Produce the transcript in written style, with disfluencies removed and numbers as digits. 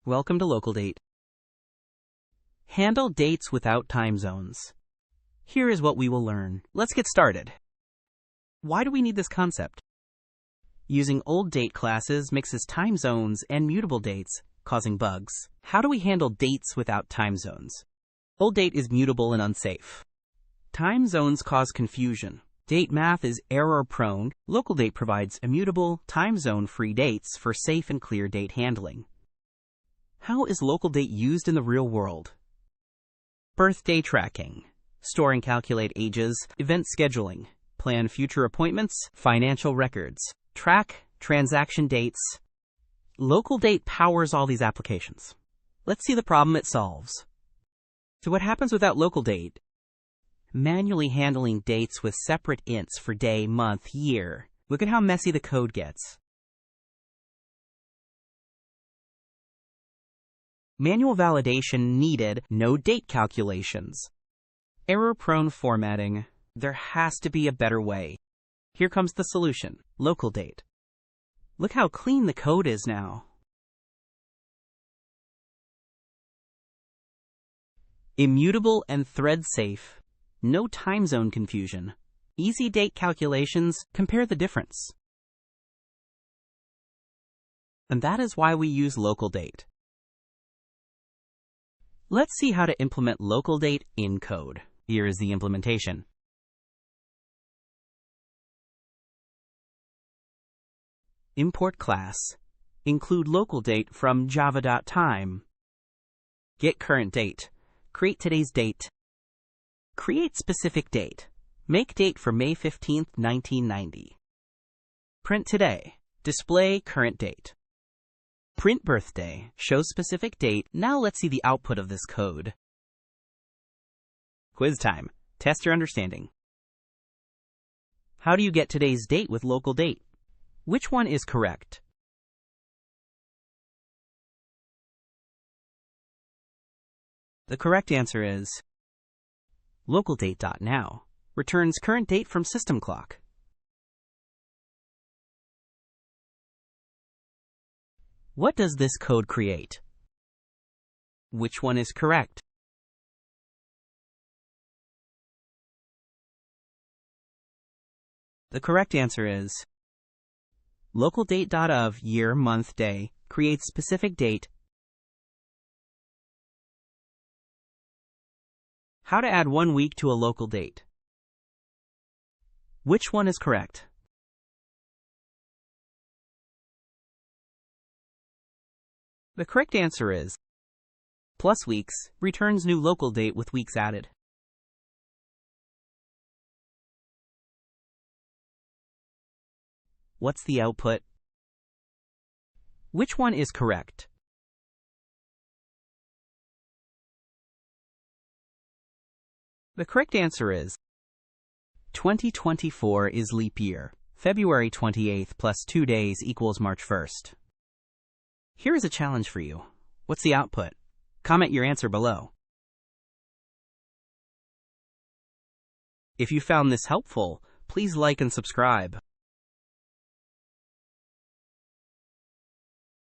Welcome to LocalDate. Handle dates without time zones. Here is what we will learn. Let's get started. Why do we need this concept? Using old date classes mixes time zones and mutable dates, causing bugs. How do we handle dates without time zones? Old date is mutable and unsafe. Time zones cause confusion. Date math is error-prone. LocalDate provides immutable, time zone-free dates for safe and clear date handling. How is LocalDate used in the real world? Birthday tracking. Store and calculate ages, event scheduling, plan future appointments, financial records, track transaction dates. LocalDate powers all these applications. Let's see the problem it solves. So what happens without LocalDate? Manually handling dates with separate ints for day, month, year. Look at how messy the code gets. Manual validation needed, no date calculations. Error-prone formatting. There has to be a better way. Here comes the solution, LocalDate. Look how clean the code is now. Immutable and thread-safe. No time zone confusion. Easy date calculations, compare the difference. And that is why we use LocalDate. Let's see how to implement LocalDate in code. Here is the implementation. Import class. Include LocalDate from java.time. Get current date. Create today's date. Create specific date. Make date for May 15th, 1990. Print today. Display current date. Print birthday. Show specific date. Now let's see the output of this code. Quiz time. Test your understanding. How do you get today's date with LocalDate? Which one is correct? The correct answer is LocalDate.now returns current date from system clock. What does this code create? Which one is correct? The correct answer is LocalDate.of year, month, day creates specific date. How to add 1 week to a LocalDate? Which one is correct? The correct answer is plus weeks returns new LocalDate with weeks added. What's the output? Which one is correct? The correct answer is 2024 is leap year. February 28th plus 2 days equals March 1st. Here is a challenge for you. What's the output? Comment your answer below. If you found this helpful, please like and subscribe.